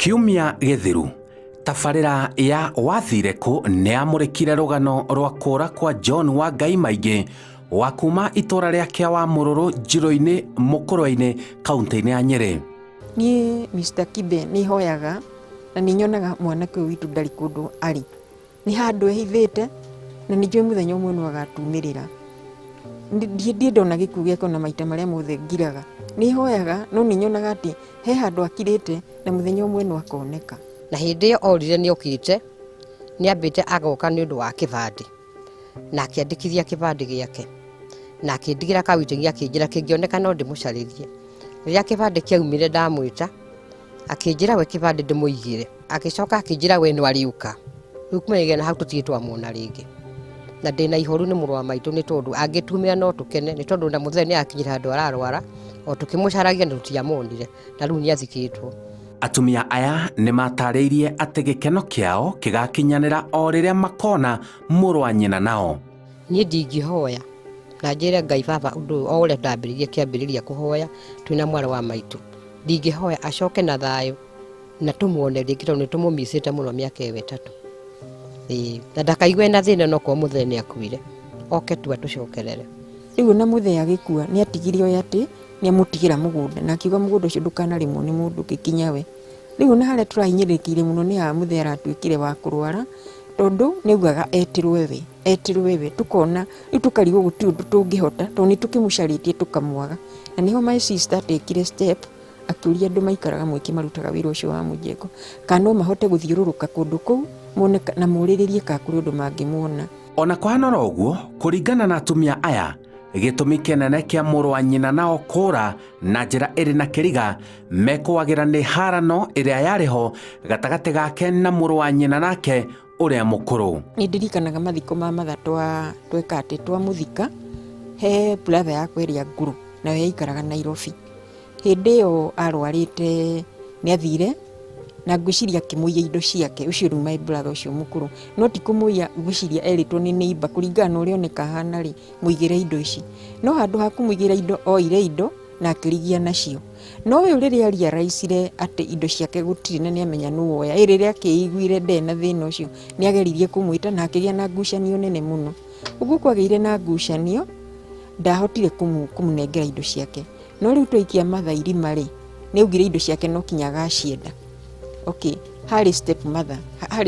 Kiumia githiru tabarĩra ya wathire ku nĩamũrĩkire rũgano rwa kũra kwa John Wangai maingĩ wa kuma itora rĩake wa Mũrũrũ njirũ-inĩ mũkũrũ-inĩ kaunti-inĩ ya Nyeri. Niĩ Mr. Kibe nĩ hoyaga na nĩ nyonaga mwanake ũyũ witũ ndarĩ kũndũ arĩ, nĩ handũ ehithĩte na nĩ njũĩ mũthenya ũmwe no agatumĩrĩra. Ndiĩ ndona gĩkuũ gĩake na maita marĩa mothe ngiraga, nĩ hoyaga no nĩ nyonaga atĩ he handũ akirĩte na mũthenya ũmwe no akoneka. Na hĩndĩ ĩyo orire nĩ okĩte nĩ ambĩte agoka nĩ ũndũ wa kĩbandĩ na akĩandĩkithia kĩbandĩ gĩake na akĩndigĩra kawĩtĩ akĩnjĩra kĩngĩoneka no ndĩmũcarĩrie. Rĩrĩa kĩbandĩ kĩaumire ndamwĩta akĩnjĩra we kĩbandĩ ndĩmũigĩre, agĩcoka akĩnjĩra we no arĩũka. Rĩu kumenyeka na hau tũtirĩ twamwona rĩngĩ na ndĩna ihoru nĩ mũrũ wa maitũ nĩ tondũ angĩtumĩra no tũkene nĩ tondũ na mũthenya nĩ akinyira handũ ararwara o tũkĩmũcaragia na tũtiamonire na rĩu nĩ athikĩtwo. Atumia aya nĩ matarĩirie atĩ gĩkeno kĩao kĩgakinyanĩra o rĩrĩa makona mũrũ wa nyina nao. Niĩ ndingĩhoya na njĩre Ngai baba ũndũ o ũrĩa ndambĩrĩirie kĩambĩrĩria kũhoya twĩna mwarĩ wa maitũ, ndingĩhoya acoke na thayũ na tũmuone rĩngĩ tondũ nĩ tũmũmicĩte mũno mĩaka ĩyo ĩtatũ. Na ndakaigue na thĩna no kwa mũthee nĩ akuire, oke tu atũcokerere. Rĩu na mũthee agĩkua nĩ atigire oya atĩ nĩ amũtigĩra mũgũnda na akiuga mũgũnda ũcio ndũkanarĩmwo nĩ mũndũ gĩkinya we. Rĩu na harĩa tũrahinyĩrĩkire mũno nĩ ha mũthee aratuĩkire wa kũrwara tondũ nĩaugaga etirwe we tukona rĩu tũkarigwo gũtirĩ ũndũ tũngĩhota tondũ nĩ tũkĩmũcarĩtie tũkamwaga. Na nĩho my sister atekire step akĩũria andũ maikaraga mwĩkĩ marutaga wĩra ũcio wa mũjengo kana no mahote gũthiũrũrũka kũndũ kũu mone na mũrĩrĩrie ka kũrĩ ũndũ mangĩmuona. Ona kũhanora ũguo kũringana na atumia aya gĩtũmi kĩnene kĩa mũrũ wa nyina nao kũra na njĩra ĩrĩ na kĩriga mekũagĩra nĩ harano ĩrĩa yarĩ ho gatagatĩ gake na mũrũ wa nyina nake ũrĩa mũkũrũ. Nĩ ndirikanaga mathiko ma matha tweka atĩ twamũthika he brother yakwa ĩrĩa ngũrũ nayo yaikaraga Nairobi. Hĩndĩ ĩyo arwarĩte nĩ athire na ngwĩciria akĩmũiya indo ciake, ũcio rĩu my brother ũcio mũkũrũ no ti kũmũiya, ngwĩciria erĩtwo nĩ neighbor kũringana na ũrĩa oneka hana rĩ mũigĩre indo ici, no handũ ha kũmũigĩra indo oire indo na akĩrigia nacio. No ũyũ rĩrĩa ariaraicire atĩ indo ciake gũtirĩ na nĩ amenya nũ woya, rĩrĩa akĩiguire ndena thĩna ũcio nĩ ageririe kũmwĩta na akĩgĩa na ngucanio nene mũno. Ũguo kwagĩire na ngucanio ndahotire kũmũnengera indo ciake, no rĩu twaikia matha irima rĩ nĩ augire indo ciake no kinya agacienda. Okay, harĩ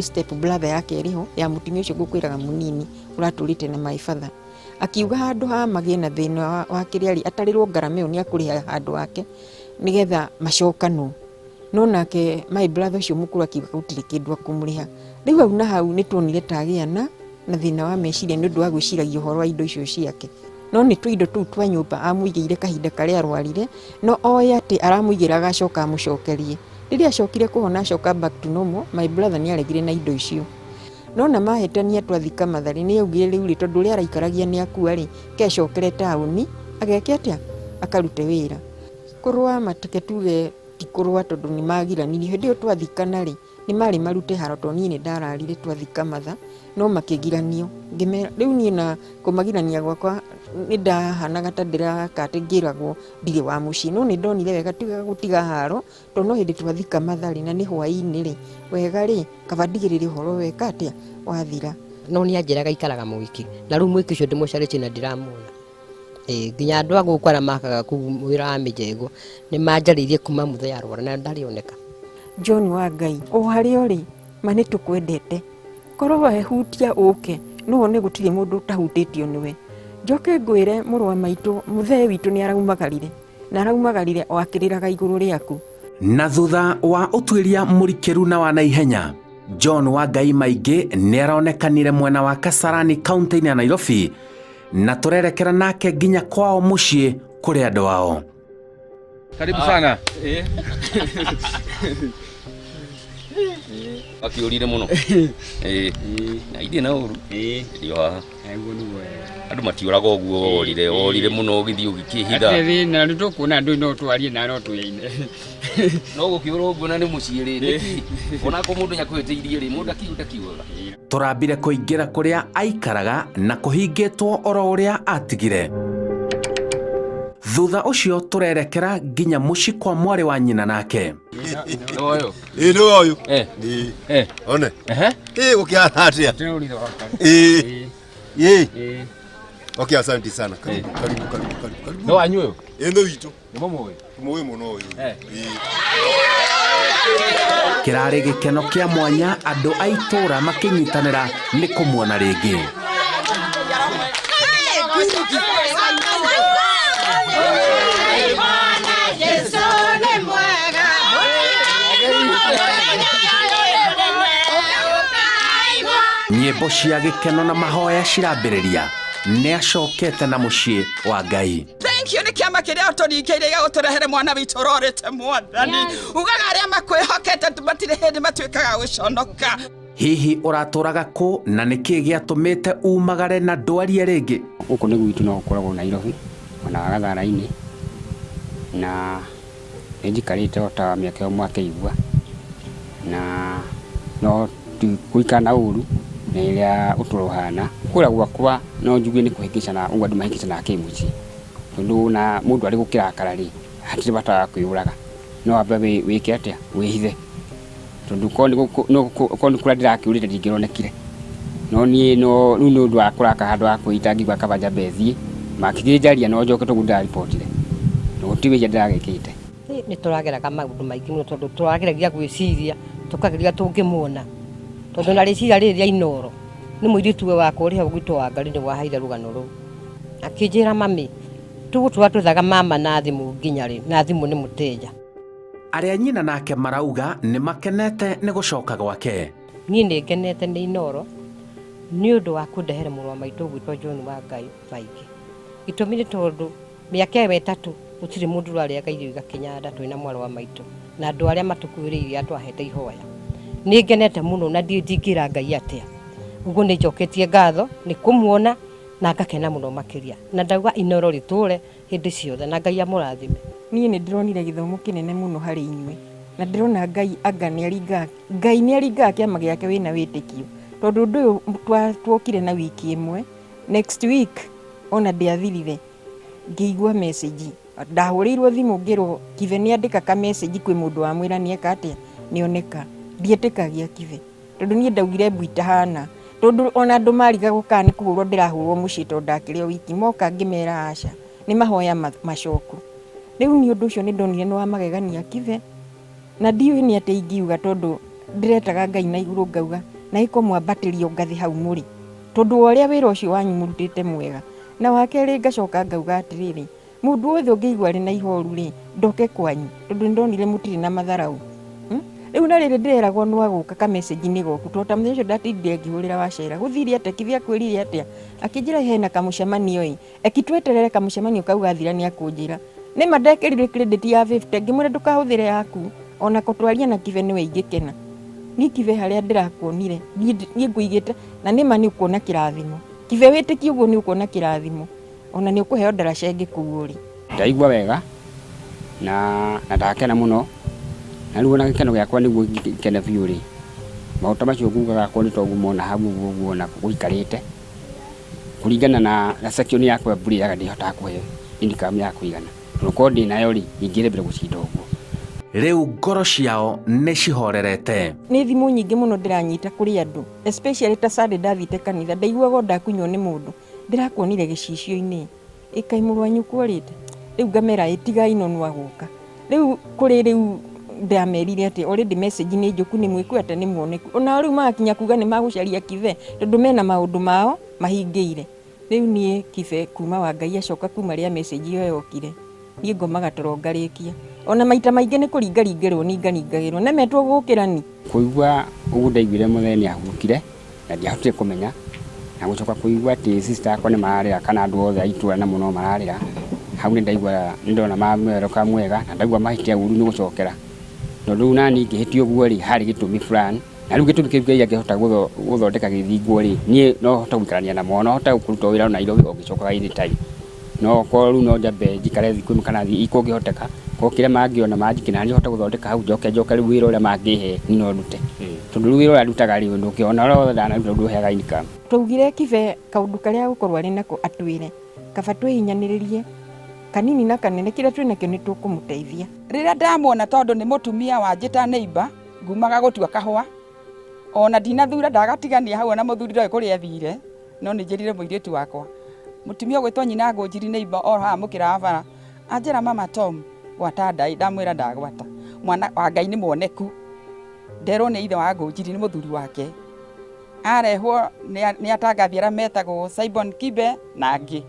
step brother yake ĩrĩho ya mũtumia ũcio ngũkwĩraga mũnini ũratũrĩte na my father akiuga handũ ha magĩe na thĩna wa kĩrĩa atarĩrwo ngarama ĩyo nĩ akũrĩha handũ wake nĩgetha macokanwo. No nake my brother ũcio mũkũrũ akiuga gũtirĩ kĩndũ akũmũrĩha. Rĩu hau na hau nĩ tuonire tagĩana na thĩna wa meciria nĩ ũndũ wa gwĩciragia ũhoro wa indo icio ciake. No nĩ tũindo tũu twa nyũmba amũigĩire kahinda karĩa arwarire no oya atĩ aramũigĩra agacoka amũcokerie. Rĩrĩa acokire kũhona acoka back to normal, my brother nĩ aregire na indo icio. No na mahĩtania twathika matharĩ nĩ augire rĩu rĩ tondũ ũrĩa araikaragia nĩ akua rĩ kecokere taũni ageke atĩa akarute wĩra. Kũrũa matake tuge ti kũrũa tondũ nĩ magiranirie. Hĩndĩ ĩyo twathikana rĩ nĩ marĩ marute haro tondũ niĩ nĩ ndararire twathika matha no makĩgiranio. Rĩu niĩ na kũmagirania gwakwa nĩ ndahanaga ta ndĩraka atĩ ngĩragwo ndirĩ wa mũciĩ, no nĩ ndonire wega tiga gũtiga haro tondũ no hĩndĩ twathika matharĩ na nĩ hwaĩ-inĩ rĩ wega rĩ kaba ndigĩrĩre ũhoro weka atĩa wathira. No nĩ anjĩraga ikaraga mũiki na rĩu mũiki ũcio ndĩmũcarĩtie na ndiramwona. Nginya andũ a gũkũ arĩa makaga kũu wĩra wa mĩjengo nĩ manjarĩirie kuma mũthee arwara na ndarĩoneka. John Wangai o harĩa ũrĩ ma nĩ tũkwendete, korwo wehutia ũke no one gũtirĩ mũndũ ũtahutĩtio nĩwe. Njoke ngwĩre mũrũ wa maitũ mũthee witũ nĩ araumagarire na araumagarire o akĩrĩraga igũrũ rĩaku. Na thutha wa ũtuĩria mũrikĩru na wa naihenya John Wangai maingĩ nĩ aronekanire mwena wa Kasarani kaunti-inĩ ya Nairobi na tũrerekera nake nginya kwao mũciĩ kũrĩ andũ ao. Karibu sana. Akiorire muno. Na ide na uru. Ndio haha. Andũ matiũraga ũguo orire mũno ũgĩthiĩ ũgĩkĩhitha. Atĩ na nĩ tũkuona andũ no twarie na no twĩine. No gũkĩũra ũguo na nĩ mũciĩ rĩ. Ona ko mũndũ nyakwĩtĩirie rĩ mũndũ akiuga. Tũrambire kũingĩra kũrĩa aikaraga na kũhingĩtwo oro ũrĩa atigire. Thutha ucio turerekera nginya muci kwa mwari wa nyina nake. Oyo. One. Ukiana atia. Okay, asante sana. Karibu. No anyuyo. Eno witu. Muwe muno uyu. Kirari gikeno kia mwanya andu a itura makinyitanira ni kumuona ringi. Nyimbo cia gikeno na mahoya cirambiriria ni acokete na muciĩ wa Ngai. Thank you ni kiama kiria uturikire guturehere mwana witu rorete mwathani ugaga aria makwihokete tumatire hindi matwikaga guconoka. Hihi uraturaga ku na niki giatumite umagare na ndwarie ringi? Uko ni gwitu no ukoragwo Nairobi ona Gathara-ini na njikarite ota miaka mwaka igwa na no kuikana uru na iria uturohana kura gwakwa no njuge ni kuhikisha na ungwadu mahikisha na kimuci tondu na mundu ari gukirakara ri hatire bata kwiyuraga no ababe wiki atia wihithe tondu koni kura ndirakiurite ndingironekire no ni no nundu akuraka handu akuita ngigwa kabanja bethie makigirijaria no njoke tugunda reportire no tiwe ndagekite ni turageraga maundu maingi muno tondu turageragia gwiciria tukageria tungimuona tondu na riciria riria iNooro ni muiritu wakwa uri hau gwitu wa Ngai ni wahaire rugano ru akinjira mami tugutua tuthaga mama na thimu nginya ri na thimu ni muteja. Aria nyina nake marauga ni makenete ni gucoka gwake. Ni ngenete ni iNooro ni undu wa kundehere murwa maitu gwitwa John Wangai baiki gitumi ni tondu miaka wetatu utiri mundu rari akairio igakinyanda twina mwaro wa maitu na andu aria matukuiririe atwahete ihoya. Ni ngenete muno na ndingira Ngai atia uguo ni njoketie ngatho ni kumuona na ngakena muno makiria na ndauga iNooro riture hindi ciothe na Ngai amurathime. Niĩ nĩ ndĩronire gĩthomo kĩnene mũno harĩ inyuĩ na ndĩrona Ngai anga nĩ aringaga kĩama gĩake wĩna wĩtĩkio tondũ ũndũ ũyũ twokire na wiki ĩmwe next week ona ndĩathirire ngĩigua message ndahũrĩirwo thimũ ngĩrwo Kive nĩandĩka ka message kwĩ mũndũ wa mwĩra nĩeka atĩa nĩoneka ndietĩkagia Kive tondũ niĩ ndaugire mbũitahana tondu ona andu mariga guka ni kugurwo ndirahurwo muciĩ tondu ndakĩrĩ wiki moka ngĩmera aca ni mahoya macoku riu ni undu ucio ni ndonire no amagegania Kive na ndiwe ni ate ingiuga tondu ndiretaga Ngai na iguru ngauga na iko mwambatirio ngathi hau muri tondu uria wira ucio wanyu murutite mwega na wakeri ngacoka ngauga atiriri mundu wothe ungiigwa ri na ihoru ri ndoke kwanyu tondu ndonire mutiri na matharau riu na riri ndireragwo no aguka ka message ni goku tota mtheco ndatindire ngihurira wacera guthiri ate Kive akwirire atia akinjira hena kamucemanio ekitweterere kamucemanio kauga thira ni akunjira ni mandekirire credit ya 50 ngimwira ndukahuthire yaku ona kotwaria na Kive niwe ingikena ni Kive haria ndirakuonire ni nguigite na ni mani ukuona kirathimo Kive witiki uguo ni ukuona kirathimo ona ni ukuheo ndaraca ngikuuri ndaigwa wega na ndakena muno na riu na gikeno giakwa niguo ngikena biũ ri mauta macio ngugaga ko ni togu mona hau guo na guikarite kuringana na section yakwa buri yaga ndihota kuhe income ya kuigana ruko ndi nayo ri ingirebere gucinda uguo riu ngoro ciao ni cihorerete ni thimu nyingi muno ndiranyita kuri andu especially ta Sunday ndathite kanitha ndaiguaga ndakunywo ni mundu ndirakuonire gicicio-ini ikai murwanyu kworite riu ngamera itiga ino no aguka riu kuri riu ndamerire ati already message ni njoku ni mwikwete ni muoneku ona riu makinya kuga ni magucaria Kive tondu mena maundu mao mahingiire riu nie Kive kuma wa Ngai acoka kuma ria message iyo yokire nie ngomaga torongarikia ona maita maingi ni kuringaringirwo ni ngaringagirwo na metwo gukirani kuigwa ugu ndaiguire mutheni ahukire na ndiahotire kumenya na gucoka kuigwa ati sister akwa ni mararira kana andu othe aitura na muno mararira hau ni ndaigwa ndona mamwero ka mwega na ndaigwa mahitia uru ni gucokera no riu nani ngihitio guo ri hari gitumi fulani na riu gitumi kiu ngihota guthondeka githingo ri nie no hota guikarania na mwana hota kuruta wira na Nairobi ogicoka ini tai no ko riu no jambe jikare thiku kana thi iko ngihoteka ko kire mangiona manjikina ni hota guthondeka hau njoke riu wira uria mangihe ni no rute tondu riu wira uria rutaga ri ndu kiona ro ndana ndu heaga income twaugire Kive kaundu karia gukorwo ari nako atwire kaba twinyaniririe kanini na kanene kĩrĩa twĩnakĩo nĩ tũkũmũteithia. Rĩrĩa ndamwona tondũ nĩ mũtumia wa njĩta neighbor ngumaga gũtua kahũa, ona ndinathura ndagatigania hau na mũthuri ndoĩ kũrĩa athire, no nĩ njĩrire mũirĩtu wakwa mũtumia gwĩtwo nyina ngũnjiri neighbor oha mũkĩra bara anjĩra mama Tom gwata ndai, ndamwĩra ndagwata mwana wa Ngai nĩ muoneku, nderwo nĩ ithe wa ngũnjiri nĩ mũthuri wake arehwo nĩ atangathi arĩa metagwo Simon Kibe na angĩ.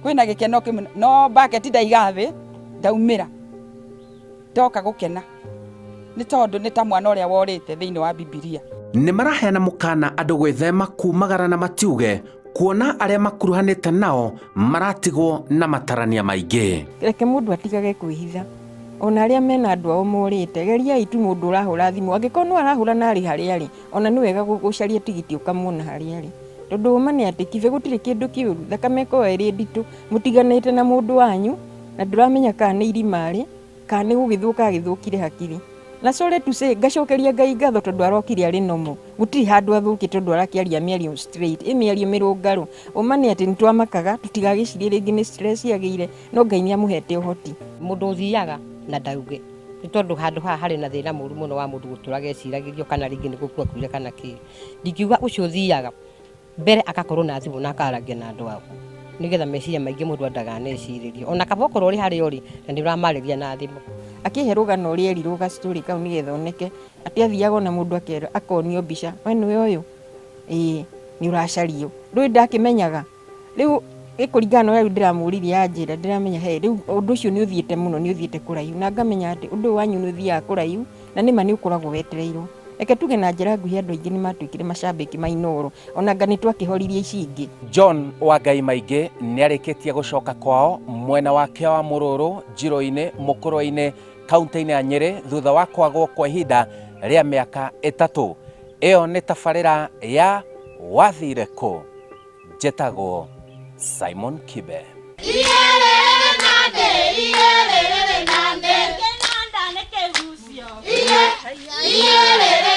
Kwĩna gĩkeno kĩmwe no bucket ndaiga thĩ ndaumĩra ndoka gũkena nĩ tondũ nĩ ta mwana ũrĩa worĩte thĩinĩ wa Bibilia. Nĩ maraheana mũkana andũ gwĩthema kumagara na matiuge kuona arĩa makuruhanĩte nao maratigwo na matarania maingĩ. Reke mũndũ atigage kwĩhitha, ona arĩa mena andũ ao morĩte, geriai tu mũndũ ũrahũra thimũ, angĩkorwo no arahũra na arĩ harĩa arĩ, ona nĩ wega gũcaria tigiti ũkamuona harĩa arĩ, tondũ ũma nĩ atĩ kibe gũtirĩ kĩndũ kĩũru, thakame ĩkorwo ĩrĩ nditũ, mũtiganĩte na mũndũ wanyu na ndũramenya kana nĩ irima arĩ kana nĩ gũgĩthũka agĩthũkire hakiri. Na sore tu say gacokeria Ngai ngatho tondũ arokire arĩ nomo, gũtirĩ handũ athũki tondũ arakĩaria mĩario straight, mĩario mĩrũngarũ. Ũma nĩ atĩ nĩtwamakaga tũtigagĩcirie rĩngĩ nĩ stress yagĩire, no Ngai nĩ amũhete ũhoti. Mũndũ ũthiaga na ndauge nĩ tondũ handũ haha harĩ na thĩna mũru mũno wa mũndũ gũtũra geciragĩrio kana rĩngĩ nĩ gũkua kuire kana kĩ. Ndingiuga ũcio ũthiaga mbere akakorwo na thimũ na akaragia na andũ ao, nĩgetha meciria maingĩ mũndũ ndaganecirĩrio, ona kaba okorwo ũrĩ harĩa ũrĩ na nĩ ũramarĩria na thimũ. Akĩhe rũgano rũrĩa erirwo gastori kau nĩgetha oneke atĩ athiaga na mũndũ akonio mbica, we nĩwe ũyũ nĩ ũracario, ndũĩ ndakĩmenyaga. Rĩu ĩkũringana na ũrĩa ndĩramũririe anjĩra ndĩramenya rĩu ũndũ ũcio nĩ ũthiĩte mũno, nĩ ũthiĩte kũraihu, na ngamenya atĩ ũndũ wanyu nĩ ũthiaga kũraihu na nĩma nĩ ũkoragwo wetereirwo. Reke tuge na njĩra nguhĩ andũ aingĩ nĩ matuĩkire macambĩki ma iNooro, ona anga nĩ twakĩhoririe ici ingĩ. John Wangai maingĩ nĩ arĩkĩtie gũcoka kwao mwena wake wa Mũrũrũ, Njirũ-inĩ, Mũkũrũ-inĩ, kaunti-inĩ ya Nyeri thutha wa kwagwo kwa ihinda rĩa mĩaka 3. Ĩyo nĩ tabarĩra ya wathire kũ. Njĩtagwo Simon Kibe. Iye